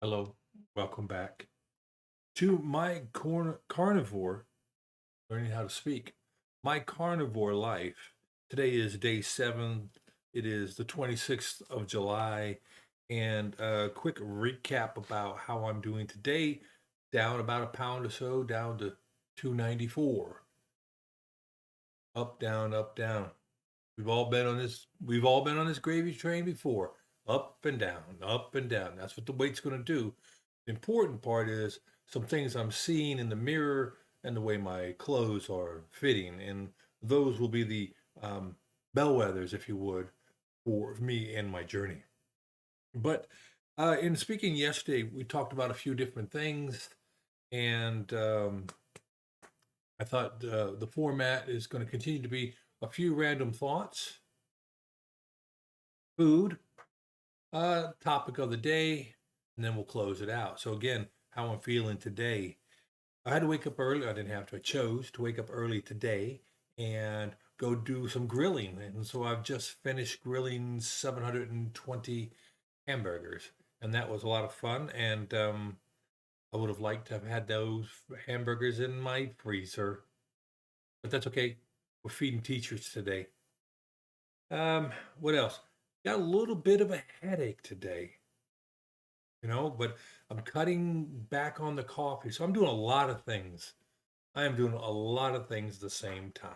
Hello, welcome back to my carnivore, learning how to speak. My carnivore life. Today is day 7. It is the 26th of July. And a quick recap about how I'm doing today. Down about a pound or so, down to 294. Up, down, up, down. We've all been on this gravy train before. Up and down, up and down. That's what the weight's going to do. The important part is some things I'm seeing in the mirror and the way my clothes are fitting, and those will be the bellwethers, if you would, for me and my journey. But in speaking yesterday, we talked about a few different things, and I thought the format is going to continue to be a few random thoughts, food, topic of the day, and then we'll close it out. So again, how I'm feeling today. I had to wake up early. I didn't have to. I chose to wake up early today and go do some grilling. And so I've just finished grilling 720 hamburgers, and that was a lot of fun. And I would have liked to have had those hamburgers in my freezer, but that's okay. We're feeding teachers today. What else? Got a little bit of a headache today, but I'm cutting back on the coffee. So I'm doing a lot of things. I am doing a lot of things at the same time.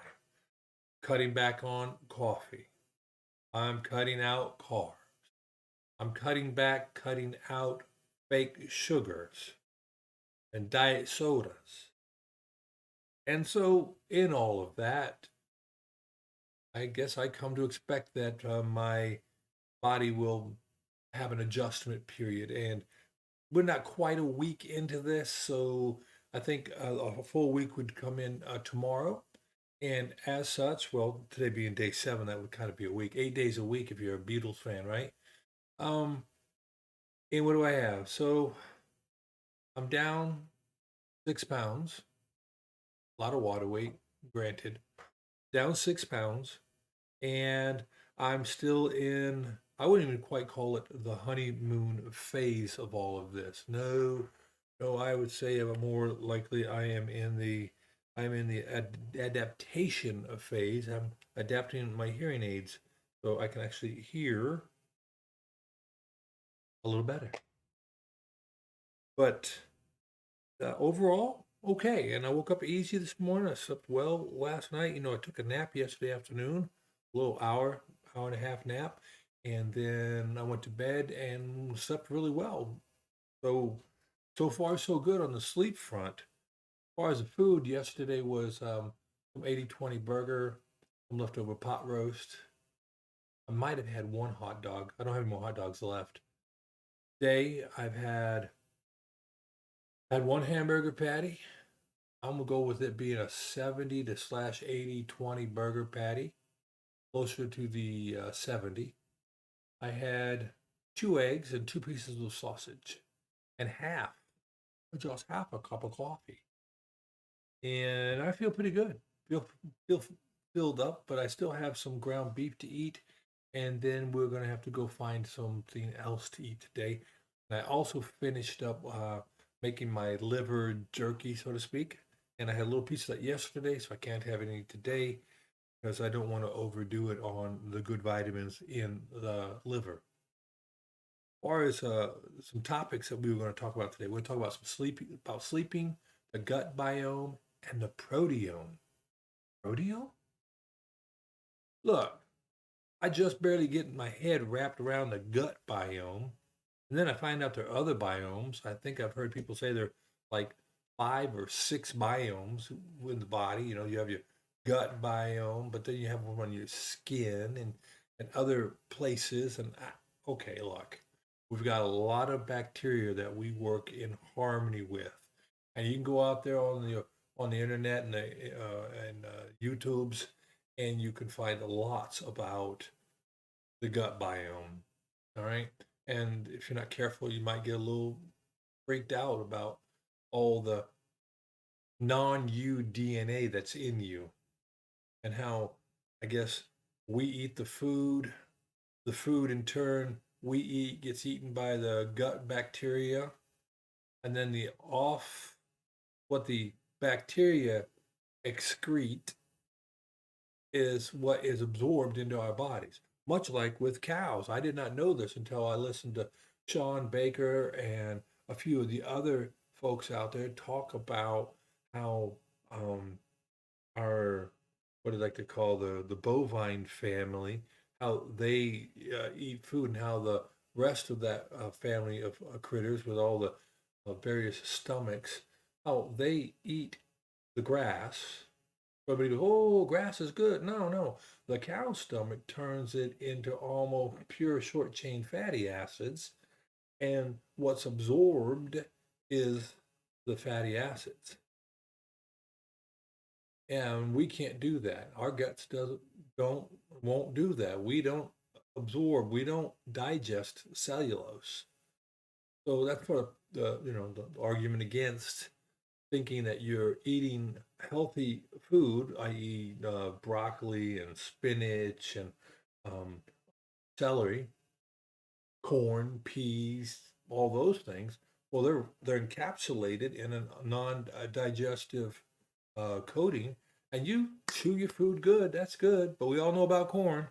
Cutting back on coffee. I'm cutting out carbs. I'm cutting out fake sugars and diet sodas. And so, in all of that, I guess I come to expect that my body will have an adjustment period. And we're not quite a week into this, so I think a full week would come in tomorrow. And as such, well, today being day 7, that would kind of be a week, 8 days a week if you're a Beatles fan, right? Um, and what do I have? So I'm down 6 pounds, a lot of water weight, granted, down 6 pounds, and I'm still in, I wouldn't even quite call it the honeymoon phase of all of this. No, no, I would say more likely I'm in the adaptation phase. I'm adapting my hearing aids so I can actually hear a little better. But overall, okay. And I woke up easy this morning. I slept well last night. I took a nap yesterday afternoon, a little hour and a half nap, and then I went to bed and slept really well. So far so good on the sleep front. As far as the food, yesterday was some 80-20 burger, some leftover pot roast. I might have had one hot dog. I don't have any more hot dogs left. Today I've had one hamburger patty. I'm gonna go with it being a 70 to slash 80-20 burger patty, closer to the 70. I had 2 eggs and 2 pieces of sausage, and just half a cup of coffee. And I feel pretty good. Feel filled up, but I still have some ground beef to eat, and then we're gonna have to go find something else to eat today. And I also finished up making my liver jerky, so to speak, and I had a little piece of that yesterday, so I can't have any today because I don't want to overdo it on the good vitamins in the liver. As far as some topics that we were going to talk about today, we're going to talk about sleeping, the gut biome, and the proteome. Proteome? Look, I just barely get my head wrapped around the gut biome. And then I find out there are other biomes. I think I've heard people say there are like 5 or 6 biomes in the body. You have your gut biome, but then you have one on your skin and other places. And okay, look, we've got a lot of bacteria that we work in harmony with. And you can go out there on the internet and YouTube's, and you can find lots about the gut biome. All right. And if you're not careful, you might get a little freaked out about all the non you DNA that's in you and how, I guess, we eat the food in turn we eat gets eaten by the gut bacteria, and then what the bacteria excrete is what is absorbed into our bodies. Much like with cows. I did not know this until I listened to Sean Baker and a few of the other folks out there talk about how um, our what I like to call the bovine family, how they eat food, and how the rest of that family of critters with all the various stomachs, how they eat the grass. Everybody goes, "Oh, grass is good." No, no. The cow's stomach turns it into almost pure short chain fatty acids, and what's absorbed is the fatty acids. And we can't do that. Our guts doesn't don't won't do that. We don't absorb, we don't digest cellulose. So that's sort of the argument against thinking that you're eating healthy food, i.e., broccoli and spinach and um, celery, corn, peas, all those things. Well, they're encapsulated in a non-digestive coating, and you chew your food good. That's good, but we all know about corn.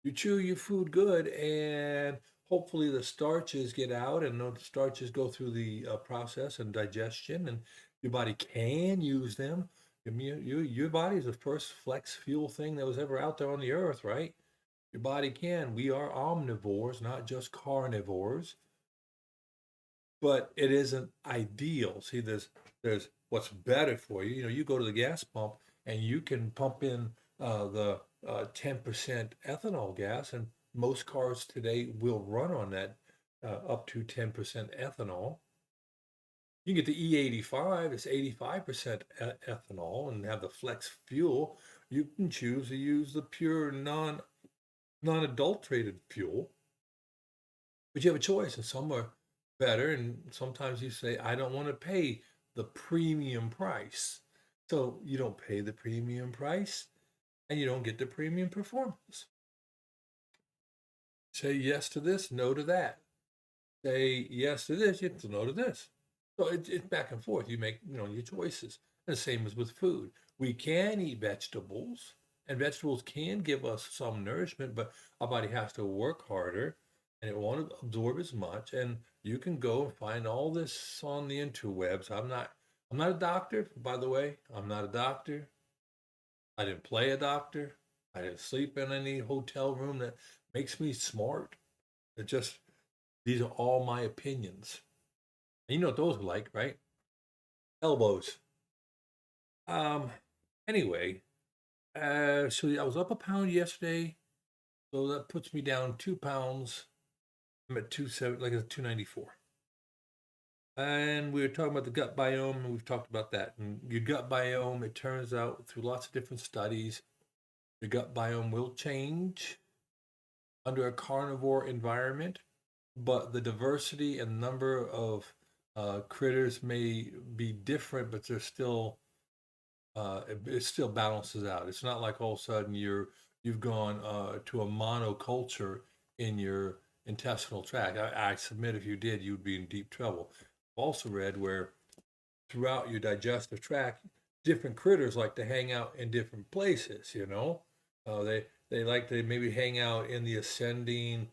You chew your food good, and hopefully the starches get out, and the starches go through the process and digestion, and your body can use them. Your body is the first flex fuel thing that was ever out there on the earth, right? Your body can. We are omnivores, not just carnivores, but it isn't ideal. See, there's what's better for you. You know, you go to the gas pump and you can pump in the 10% ethanol gas, and most cars today will run on that up to 10% ethanol. You can get the E85, it's 85% ethanol, and have the flex fuel. You can choose to use the pure non-adulterated fuel, but you have a choice, and some are better, and sometimes you say, I don't want to pay the premium price. So you don't pay the premium price, and you don't get the premium performance. Say yes to this, no to that. Say yes to this, yes to no to this. So it's back and forth. You make your choices. And the same as with food. We can eat vegetables, and vegetables can give us some nourishment, but our body has to work harder, and it won't absorb as much. And you can go and find all this on the interwebs. I'm not a doctor, by the way. I'm not a doctor. I didn't play a doctor. I didn't sleep in any hotel room that makes me smart. It just these are all my opinions. And you know what those are like, right? Elbows. Um. Anyway, so I was up a pound yesterday, so that puts me down 2 pounds. I'm at 270, like it's 294. And we were talking about the gut biome, and we've talked about that. And your gut biome, it turns out through lots of different studies, your gut biome will change under a carnivore environment, but the diversity and number of critters may be different, but they're still it still balances out. It's not like all of a sudden you've gone to a monoculture in your intestinal tract. I submit if you did, you'd be in deep trouble. I've also read where throughout your digestive tract, different critters like to hang out in different places. They like to maybe hang out in the ascending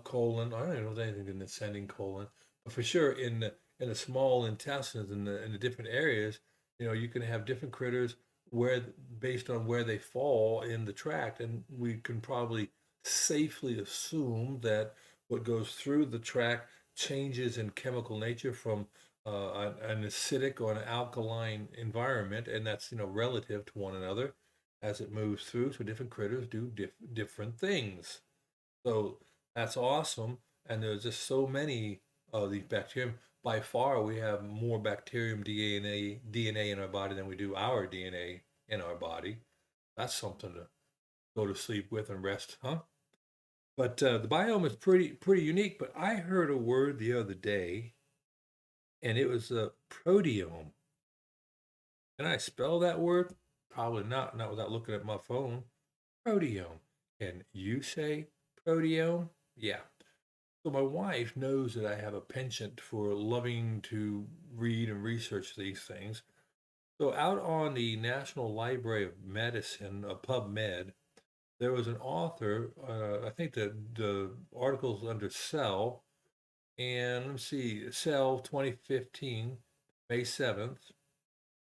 colon. I don't even know if there's anything in the ascending colon, but for sure in the small intestines in the different areas, you can have different critters where based on where they fall in the tract, and we can probably safely assume that what goes through the tract changes in chemical nature from an acidic or an alkaline environment, and that's relative to one another as it moves through. So different critters do different things. So that's awesome, and there's just so many of these bacterium. By far, we have more bacterium DNA in our body than we do our DNA in our body. That's something to go to sleep with and rest, huh? But the biome is pretty unique. But I heard a word the other day, and it was a proteome. Can I spell that word? Probably not. Not without looking at my phone. Proteome. Can you say proteome? Yeah. So my wife knows that I have a penchant for loving to read and research these things. So out on the National Library of Medicine, PubMed, there was an author. I think the article's under Cell, and let me see, Cell 2015, May 7th,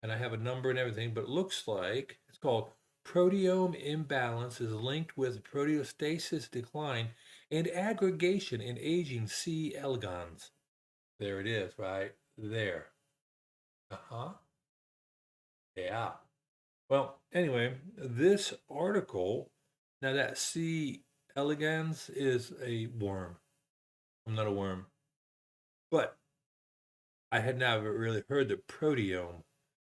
and I have a number and everything, but it looks like it's called Proteome Imbalance is linked with proteostasis decline and aggregation in aging C. elegans. There it is, right there. Uh huh. Yeah. Well, anyway, this article, now that C. elegans is a worm. I'm not a worm, but I had never really heard the proteome.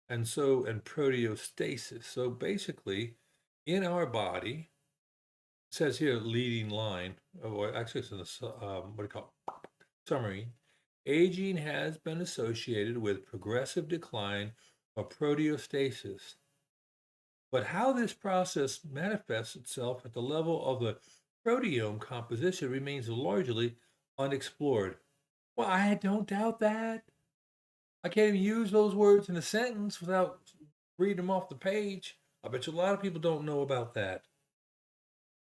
And proteostasis. So basically, in our body, it says here leading line, or actually it's in the what do you call it? Summary. Aging has been associated with progressive decline of proteostasis, but how this process manifests itself at the level of the proteome composition remains largely unexplored. Well, I don't doubt that. I can't even use those words in a sentence without reading them off the page. I bet you a lot of people don't know about that.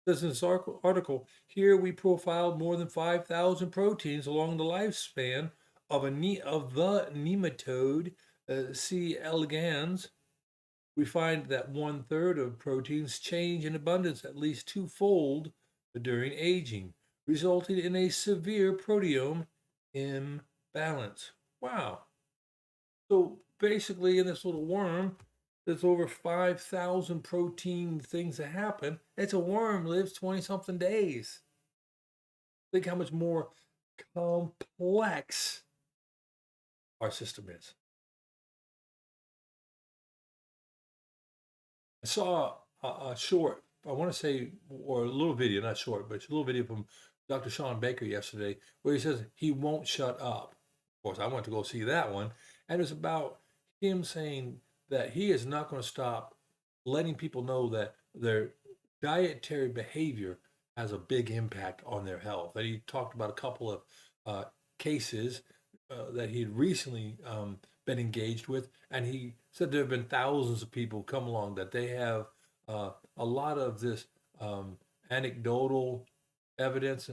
It says in this article, here we profiled more than 5,000 proteins along the lifespan of of the nematode C. elegans. We find that one third of proteins change in abundance at least twofold during aging, resulting in a severe proteome imbalance. Wow. So basically, in this little worm, there's over 5,000 protein things that happen. It's a worm, lives 20 something days. Think how much more complex our system is. I saw a short, I want to say, or a little video, not short, but it's a little video from Dr. Sean Baker yesterday where he says he won't shut up. Of course, I went to go see that one. And it's about him saying that he is not going to stop letting people know that their dietary behavior has a big impact on their health. And he talked about a couple of uh, cases that he had recently been engaged with, and he said there have been thousands of people come along that they have a lot of this um, anecdotal evidence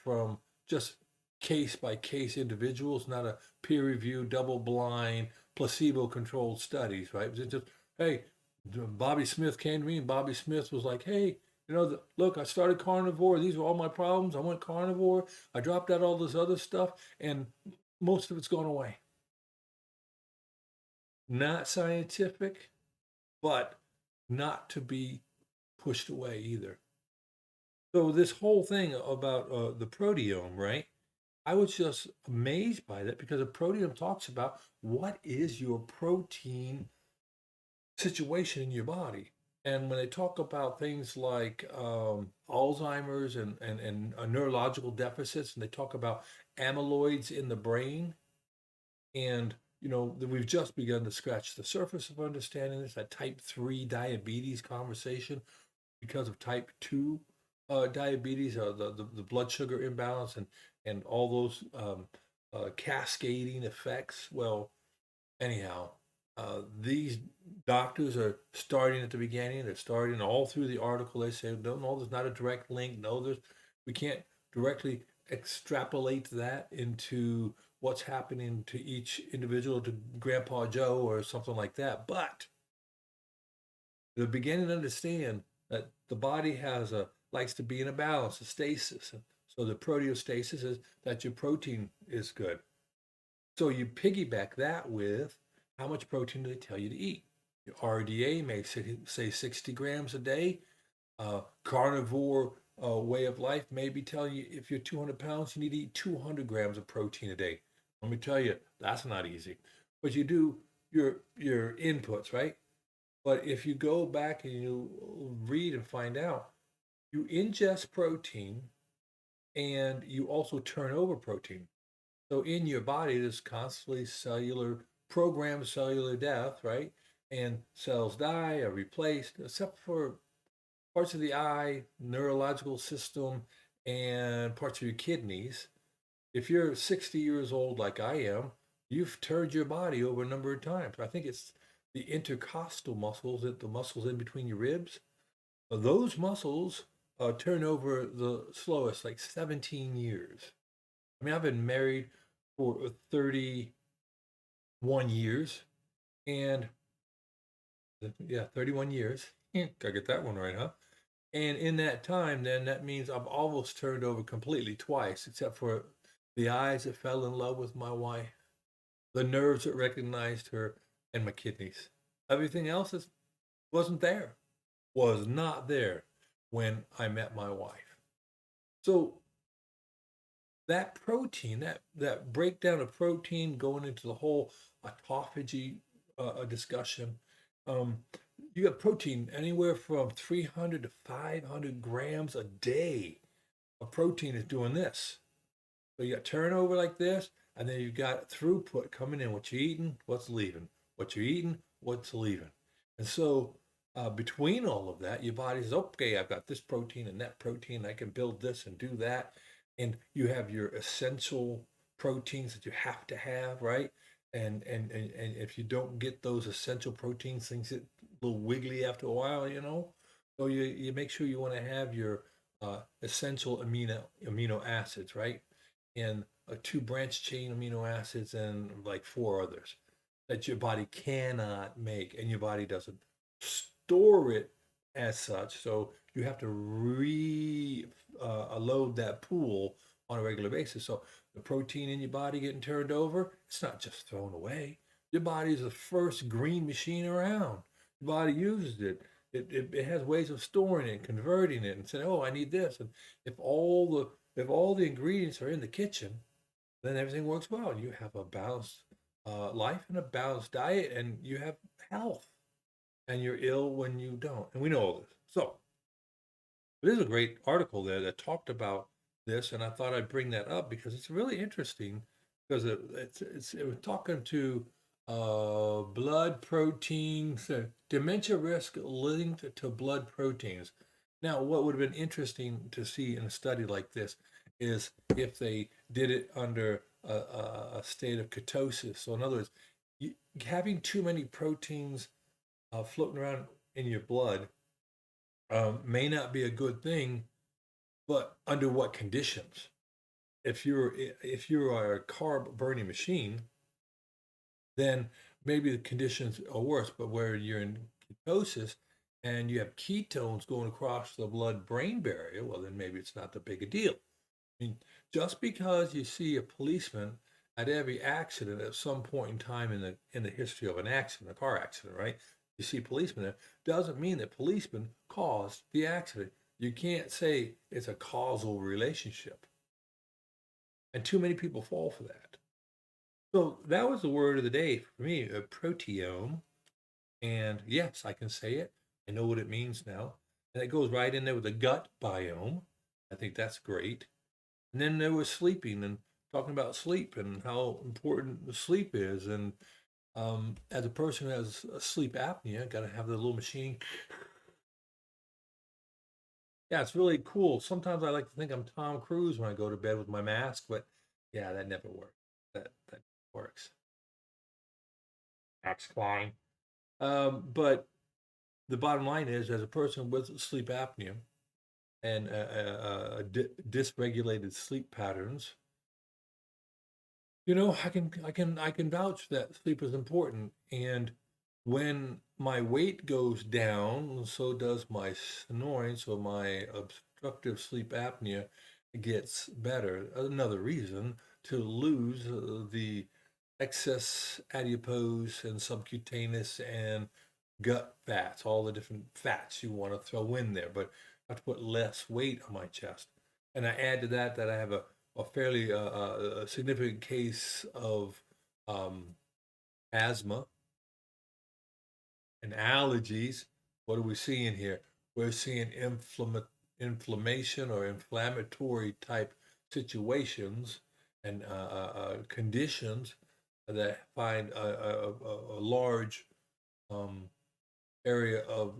from just case by case individuals, not a peer reviewed, double blind, placebo controlled studies, right? It's just, hey, Bobby Smith came to me, and Bobby Smith was like, hey, look, I started carnivore. These were all my problems. I went carnivore. I dropped out all this other stuff, and most of it's gone away. Not scientific, but not to be pushed away either. So this whole thing about the proteome, right? I was just amazed by that because the proteome talks about what is your protein situation in your body. And when they talk about things like Alzheimer's and neurological deficits, and they talk about amyloids in the brain, and we've just begun to scratch the surface of understanding this, that type 3 diabetes conversation because of type 2 diabetes, the blood sugar imbalance, and all those cascading effects. Well, anyhow, these doctors are starting at the beginning. They're starting all through the article. They say, no, there's not a direct link. No, we can't directly extrapolate that into what's happening to each individual, to Grandpa Joe or something like that. But they're beginning to understand that the body likes to be in a balance, a stasis. So the proteostasis is that your protein is good. So you piggyback that with how much protein do they tell you to eat? Your RDA may say 60 grams a day. Carnivore way of life may be telling you if you're 200 pounds, you need to eat 200 grams of protein a day. Let me tell you, that's not easy. But you do your inputs, right? But if you go back and you read and find out, you ingest protein and you also turn over protein. So in your body, there's constantly programmed cellular death, right? And cells die, are replaced, except for parts of the eye, neurological system, and parts of your kidneys. If you're 60 years old like I am, you've turned your body over a number of times. I think it's the intercostal muscles, the muscles in between your ribs. Those muscles turn over the slowest, like 17 years. I mean, I've been married for 31 years, and yeah, 31 years. Gotta get that one right, huh? And in that time, then that means I've almost turned over completely twice, except for the eyes that fell in love with my wife, the nerves that recognized her, and my kidneys. Everything else wasn't there, was not there when I met my wife. So that protein, that breakdown of protein, going into the whole autophagy discussion, um, you have protein anywhere from 300 to 500 grams a day of protein is doing this. So you got turnover like this, and then you've got throughput coming in. What you're eating, what's leaving. What you're eating, what's leaving. And so between all of that, your body says, okay, I've got this protein and that protein. I can build this and do that. And you have your essential proteins that you have to have, right? And if you don't get those essential proteins, things get a little wiggly after a while, you know. So you make sure you want to have your essential amino acids, right? And two branch chain amino acids and like four others that your body cannot make, and your body doesn't store it as such. So you have to load that pool on a regular basis. So the protein in your body getting turned over, it's not just thrown away. Your body is the first green machine around. Your body uses it. It has ways of storing it, converting it, and saying, "Oh, I need this." And if all the ingredients are in the kitchen, then everything works well. You have a balanced life and a balanced diet, and you have health. And you're ill when you don't. And we know all this. So there's a great article there that talked about this, and I thought I'd bring that up because it's really interesting. Because it was talking to blood proteins, dementia risk linked to blood proteins. Now, what would have been interesting to see in a study like this is if they did it under a state of ketosis. So, in other words, having too many proteins floating around in your blood may not be a good thing, but under what conditions? If you are a carb burning machine, then maybe the conditions are worse. But where you're in ketosis and you have ketones going across the blood brain barrier, well, then maybe it's not that big a deal. I mean, just because you see a policeman at every accident at some point in time in the history of an accident, a car accident, right? You see policemen there, doesn't mean that policemen caused the accident. You can't say it's a causal relationship. And too many people fall for that. So that was the word of the day for me, a proteome. And yes, I can say it. I know what it means now. And it goes right in there with the gut biome. I think that's great. And then there was sleeping and talking about sleep and how important the sleep is. And as a person who has sleep apnea, got to have the little machine. Yeah, it's really cool. Sometimes I like to think I'm Tom Cruise when I go to bed with my mask, but yeah, that never works. That works. Max Klein. But the bottom line is, as a person with sleep apnea and dysregulated sleep patterns, I can vouch that sleep is important. And when my weight goes down, so does my snoring. So my obstructive sleep apnea gets better. Another reason to lose the excess adipose and subcutaneous and gut fats, all the different fats you want to throw in there, but I have to put less weight on my chest. And I add to that I have a fairly significant case of um, asthma and allergies. What are we seeing here? We're seeing inflammation or inflammatory type situations and conditions that find a large um, area of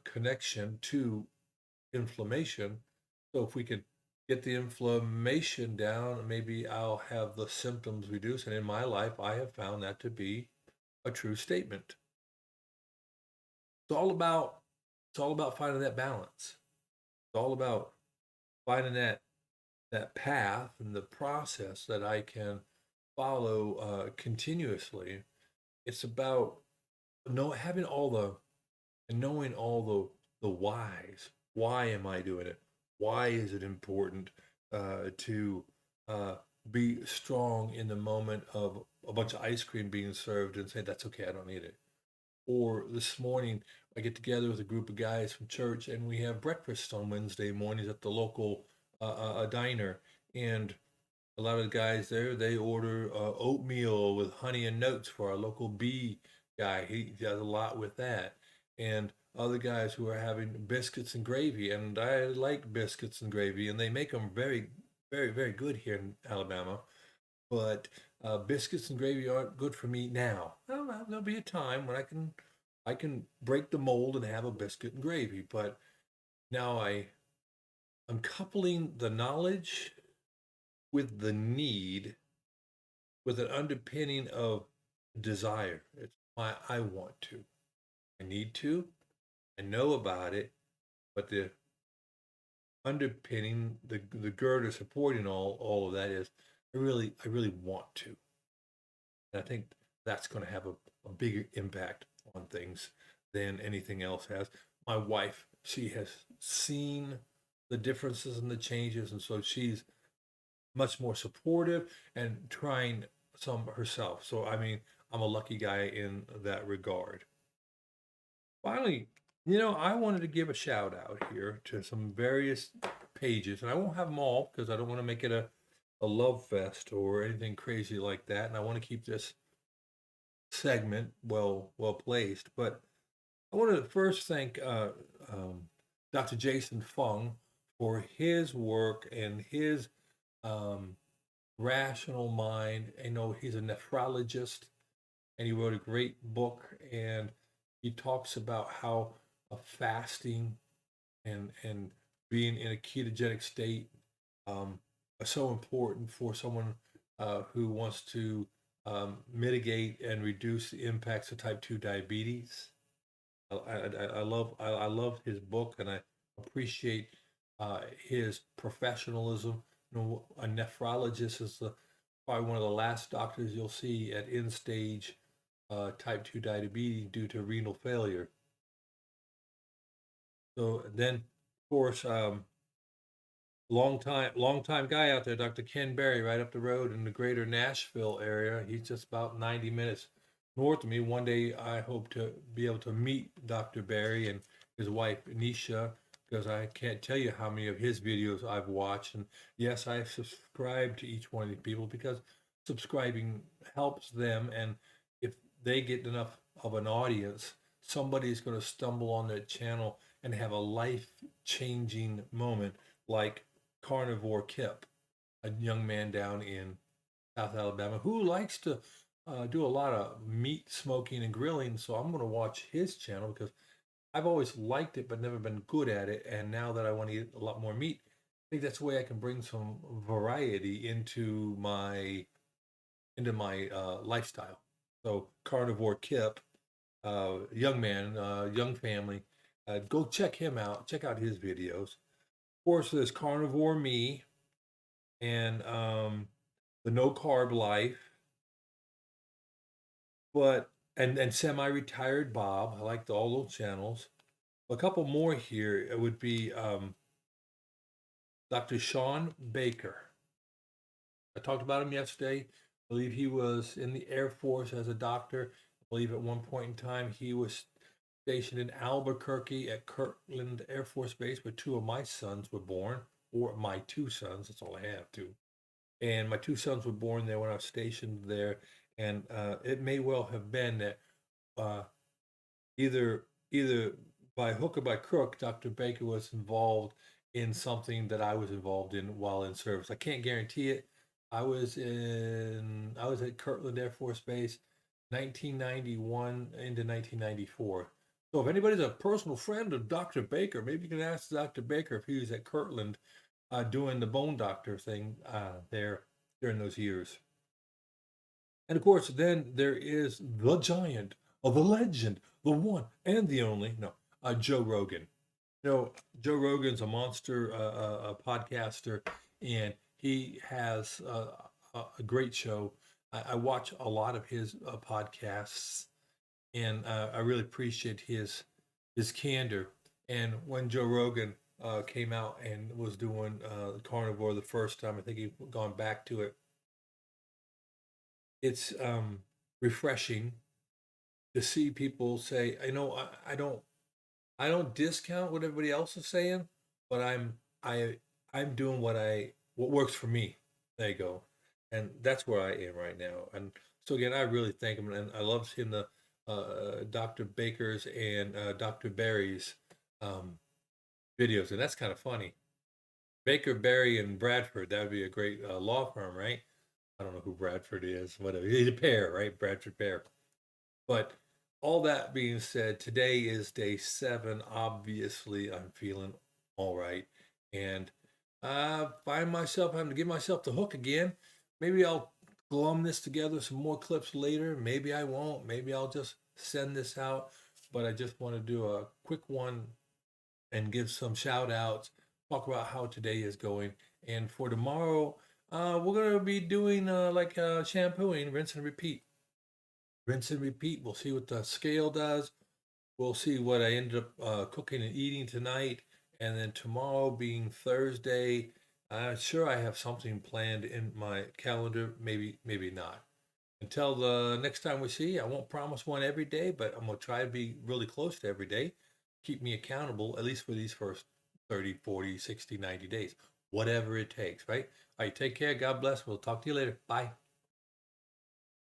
connection to inflammation. So if we could get the inflammation down, maybe I'll have the symptoms reduced. And in my life, I have found that to be a true statement. It's all about it's all about finding that balance. It's all about finding that path and the process that I can follow continuously. It's about having all the and knowing all the whys. Why am I doing it? Why is it important to uh, be strong in the moment of a bunch of ice cream being served and say that's okay, I don't need it? Or this morning, I get together with a group of guys from church and we have breakfast on Wednesday mornings at the local diner. And a lot of the guys there, they order oatmeal with honey and notes for our local bee guy. He does a lot with that. And other guys who are having biscuits and gravy. And I like biscuits and gravy, and they make them very, very, very good here in Alabama. But biscuits and gravy aren't good for me now. Well, there'll be a time when I can break the mold and have a biscuit and gravy. But now I'm coupling the knowledge with the need, with an underpinning of desire. It's why I want to. I need to. I know about it, but the underpinning, the girder supporting all of that is I really want to. And I think that's going to have a bigger impact on things than anything else has. My wife, she has seen the differences and the changes, and so she's much more supportive and trying some herself. So, I mean, I'm a lucky guy in that regard. Finally, I wanted to give a shout out here to some various pages, and I won't have them all because I don't want to make it a love fest or anything crazy like that. And I want to keep this segment well placed. But I want to first thank Dr. Jason Fung for his work and his um, rational mind. I know he's a nephrologist, and he wrote a great book, and he talks about how fasting and being in a ketogenic state are so important for someone who wants to mitigate and reduce the impacts of type 2 diabetes. I love his book, and I appreciate his professionalism. A nephrologist is probably one of the last doctors you'll see at end stage type 2 diabetes due to renal failure. So then, of course, long time guy out there, Dr. Ken Berry, right up the road in the greater Nashville area. He's just about 90 minutes north of me. One day I hope to be able to meet Dr. Berry and his wife Nisha, because I can't tell you how many of his videos I've watched. And yes, I subscribe to each one of these people because subscribing helps them. And if they get enough of an audience, somebody's going to stumble on their channel and have a life changing moment like Carnivore Kip, a young man down in South Alabama who likes to do a lot of meat smoking and grilling. So I'm going to watch his channel because I've always liked it but never been good at it. And now that I want to eat a lot more meat, I think that's the way I can bring some variety into my lifestyle. So Carnivore Kip, young man, young family, go check him out. Check out his videos. Of course, there's Carnivore Me, and the no carb life, but and semi-retired Bob. I liked all those channels. A couple more here. It would be Dr. Sean Baker. I talked about him yesterday. I believe he was in the Air Force as a doctor. I believe at one point in time he was stationed in Albuquerque at Kirtland Air Force Base, where two of my sons were born, or my two sons. That's all I have, two. And my two sons were born there when I was stationed there, and it may well have been that uh, either by hook or by crook, Dr. Baker was involved in something that I was involved in while in service. I can't guarantee it. I was at Kirtland Air Force Base, 1991 into 1994. So if anybody's a personal friend of Dr. Baker, maybe you can ask Dr. Baker if he was at Kirtland doing the bone doctor thing there during those years. And of course, then there is the giant, the legend, the one and the only, no, Joe Rogan. You know, Joe Rogan's a monster a podcaster, and he has a great show. I watch a lot of his podcasts, and I really appreciate his candor. And when Joe Rogan came out and was doing Carnivore the first time, I think he's gone back to it. It's refreshing to see people say, I know I don't discount what everybody else is saying, but I I'm doing what works for me. There you go, and that's where I am right now. And so again, I really thank him, and I love seeing the Dr. Baker's and Dr. Barry's um, videos, and that's kind of funny. Baker, Barry, and Bradford. That would be a great law firm, right? I don't know who Bradford is. Whatever. He's a pair, right? Bradford pair. But all that being said, today is day 7. Obviously, I'm feeling all right. And I find myself having to give myself the hook again. Maybe I'll glum this together some more clips later. Maybe I won't. Maybe I'll just send this out. But I just want to do a quick one and give some shout outs, talk about how today is going. And for tomorrow, we're going to be doing shampooing, rinse and repeat. Rinse and repeat. We'll see what the scale does. We'll see what I ended up cooking and eating tonight. And then tomorrow being Thursday, I'm sure I have something planned in my calendar. Maybe, maybe not. Until the next time we see, I won't promise one every day, but I'm going to try to be really close to every day. Keep me accountable, at least for these first 30, 40, 60, 90 days. Whatever it takes, right? All right, take care. God bless. We'll talk to you later. Bye.